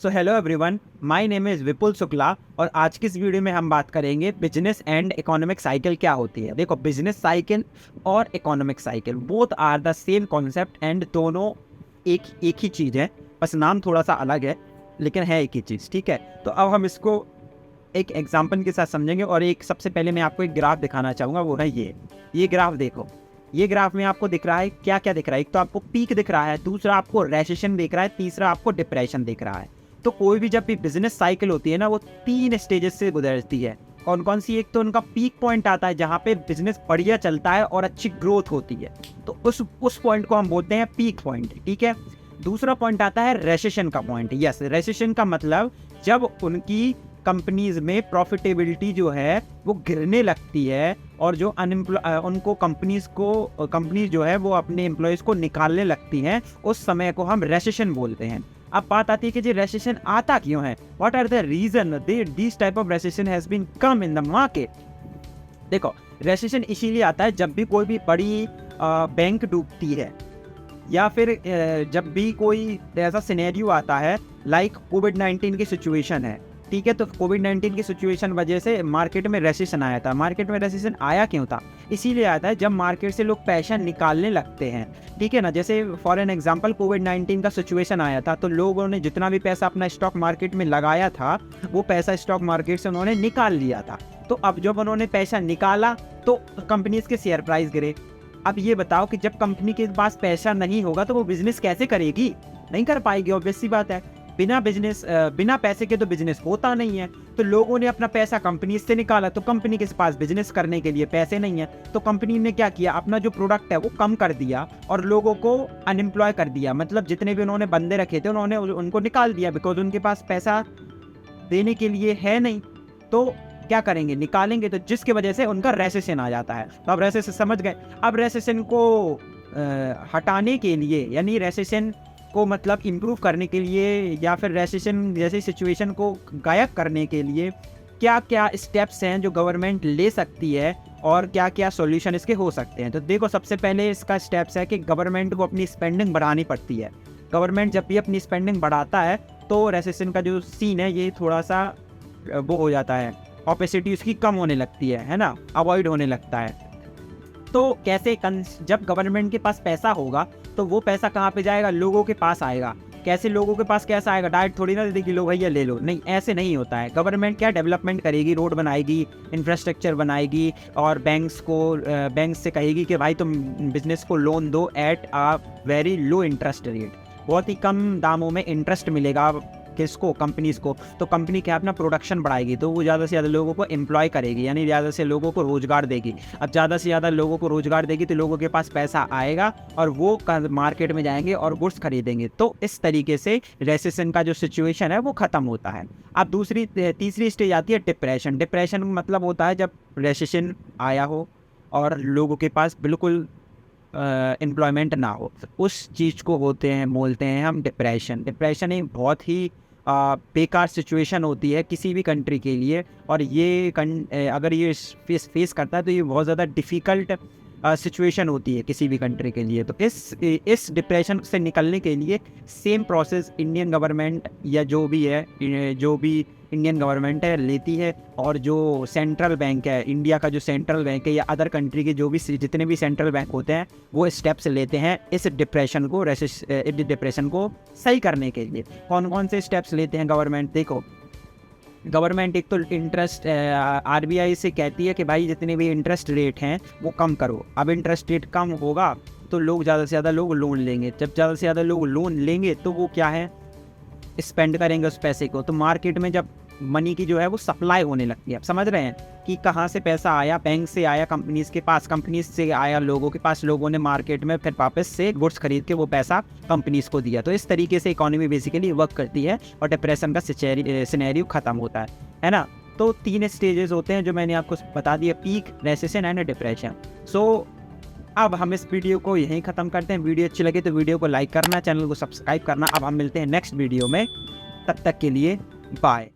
So hello everyone, my name is Vipul Shukla और आज की इस वीडियो में हम बात करेंगे बिजनेस एंड इकोनॉमिक साइकिल क्या होती है। देखो, बिजनेस साइकिल और economic cycle both are the same concept and दोनों एक ही चीज़ है, बस नाम थोड़ा सा अलग है लेकिन है एक ही चीज़। ठीक है, तो अब हम इसको एक एग्जाम्पल के साथ समझेंगे और एक सबसे पहले मैं आपको एक ग्राफ दिखाना चाहूँगा, वो है ये ग्राफ। देखो, ये ग्राफ में आपको दिख रहा है क्या क्या दिख रहा है। एक तो आपको पीक दिख रहा है, दूसरा आपको रेसेशन दिख रहा है, तीसरा आपको डिप्रेशन दिख रहा है। तो कोई भी जब भी बिजनेस साइकिल होती है ना, वो 3 स्टेजेस से गुजरती है। कौन कौन सी? एक तो उनका पीक पॉइंट आता है जहाँ पे बिजनेस बढ़िया चलता है और अच्छी ग्रोथ होती है, तो उस पॉइंट को हम बोलते हैं पीक पॉइंट। ठीक है, दूसरा पॉइंट आता है रेसेशन का पॉइंट। यस, रेसेशन का मतलब जब उनकी कंपनीज में प्रॉफिटेबिलिटी जो है वो गिरने लगती है और जो उनको कंपनीज जो है वो अपने एम्प्लॉयज़ को निकालने लगती हैं, उस समय को हम रेसेशन बोलते हैं। अब बात आती है कि ये रेसेशन आता क्यों है, what are the reason this type of recession has been come in the market. देखो, रेसेशन इसीलिए आता है जब भी कोई भी बड़ी बैंक डूबती है या फिर जब भी कोई ऐसा सिनेरियो आता है लाइक कोविड-19 की सिचुएशन है। ठीक है, तो कोविड-19 की सिचुएशन वजह से मार्केट में रेसेशन आया था। मार्केट में रेसेशन आया क्यों था? इसीलिए आता है जब मार्केट से लोग पैसा निकालने लगते हैं। ठीक है ना, जैसे फॉर एन एग्जांपल कोविड-19 का सिचुएशन आया था तो लोगों ने जितना भी पैसा अपना स्टॉक मार्केट में लगाया था वो पैसा स्टॉक मार्केट से उन्होंने निकाल लिया था। तो अब जब उन्होंने पैसा निकाला तो कंपनीज के शेयर प्राइस गिरे। अब ये बताओ कि जब कंपनी के पास पैसा नहीं होगा तो वो बिजनेस कैसे करेगी? नहीं कर पाएगी, ऑब्वियस सी बात है। बिना पैसे के तो बिजनेस होता नहीं है। तो लोगों ने अपना पैसा कंपनी से निकाला तो कंपनी के पास बिजनेस करने के लिए पैसे नहीं है, तो कंपनी ने क्या किया, अपना जो प्रोडक्ट है वो कम कर दिया और लोगों को अनएम्प्लॉय कर दिया। मतलब जितने भी उन्होंने बंदे रखे थे उन्होंने उनको निकाल दिया, बिकॉज उनके पास पैसा देने के लिए है नहीं। तो क्या करेंगे, निकालेंगे, तो जिसकी वजह से उनका रेसेशन आ जाता है। तो अब रेसेशन समझ गए। अब रेसेशन को हटाने के लिए, यानी रेसेशन को मतलब इम्प्रूव करने के लिए या फिर रेसेशन जैसी सिचुएशन को गायब करने के लिए क्या क्या स्टेप्स हैं जो गवर्नमेंट ले सकती है और क्या क्या सॉल्यूशन इसके हो सकते हैं। तो देखो, सबसे पहले इसका स्टेप्स है कि गवर्नमेंट को अपनी स्पेंडिंग बढ़ानी पड़ती है। गवर्नमेंट जब भी अपनी स्पेंडिंग बढ़ाता है तो रेसेशन का जो सीन है ये थोड़ा सा वो हो जाता है, ऑपेसिटी उसकी कम होने लगती है ना, अवॉइड होने लगता है। तो कैसे जब गवर्नमेंट के पास पैसा होगा तो वो पैसा कहाँ पे जाएगा, लोगों के पास आएगा। कैसे लोगों के पास कैसा आएगा? डायरेक्ट थोड़ी ना दे देगी, लो भैया ले लो, नहीं, ऐसे नहीं होता है। गवर्नमेंट क्या डेवलपमेंट करेगी, रोड बनाएगी, इंफ्रास्ट्रक्चर बनाएगी और बैंक से कहेगी कि भाई तुम बिजनेस को लोन दो at a very low interest rate, बहुत ही कम दामों में इंटरेस्ट मिलेगा किसको, कंपनीज को। तो कंपनी क्या अपना प्रोडक्शन बढ़ाएगी तो वो ज़्यादा से ज़्यादा लोगों को एम्प्लॉय करेगी, यानी ज़्यादा से लोगों को रोजगार देगी। अब ज़्यादा से ज़्यादा लोगों को रोजगार देगी तो लोगों के पास पैसा आएगा और वो मार्केट में जाएंगे और गुड्स खरीदेंगे। तो इस तरीके से रेसेशन का जो सिचुएशन है वो ख़त्म होता है। अब तीसरी स्टेज आती है डिप्रेशन। डिप्रेशन मतलब होता है जब रेसेशन आया हो और लोगों के पास बिल्कुल एम्प्लॉयमेंट ना हो, उस चीज़ को बोलते हैं हम डिप्रेशन। डिप्रेशन एक बहुत ही बेकार सिचुएशन होती है किसी भी कंट्री के लिए, और ये अगर ये फेस करता है तो ये बहुत ज़्यादा डिफ़िकल्ट सिचुएशन होती है किसी भी कंट्री के लिए। तो इस डिप्रेशन से निकलने के लिए सेम प्रोसेस इंडियन गवर्नमेंट या जो भी इंडियन गवर्नमेंट है लेती है, और जो सेंट्रल बैंक है, इंडिया का जो सेंट्रल बैंक है या अदर कंट्री के जितने भी सेंट्रल बैंक होते हैं वो स्टेप्स लेते हैं इस डिप्रेशन को सही करने के लिए। कौन कौन से स्टेप्स लेते हैं गवर्नमेंट? देखो, गवर्नमेंट एक तो इंटरेस्ट आरबीआई से कहती है कि भाई जितने भी इंटरेस्ट रेट हैं वो कम करो। अब इंटरेस्ट रेट कम होगा तो लोग ज़्यादा से ज़्यादा लोग लोन लेंगे। जब ज़्यादा से ज़्यादा लोग लोन लेंगे तो वो क्या है, स्पेंड करेंगे उस पैसे को। तो मार्केट में जब मनी की जो है वो सप्लाई होने लगती है। आप समझ रहे हैं कि कहाँ से पैसा आया, बैंक से आया कंपनीज के पास, कंपनीज से आया लोगों के पास, लोगों ने मार्केट में फिर वापस से गुड्स खरीद के वो पैसा कंपनीज को दिया। तो इस तरीके से इकोनॉमी बेसिकली वर्क करती है और डिप्रेशन का सिनेरियो खत्म होता है ना। तो 3 स्टेजेस होते हैं जो मैंने आपको बता दिया, पीक, रेसेशन एंड डिप्रेशन। सो अब हम इस वीडियो को यहीं ख़त्म करते हैं। वीडियो अच्छी लगे तो वीडियो को लाइक करना, चैनल को सब्सक्राइब करना। अब हम मिलते हैं नेक्स्ट वीडियो में, तब तक के लिए बाय।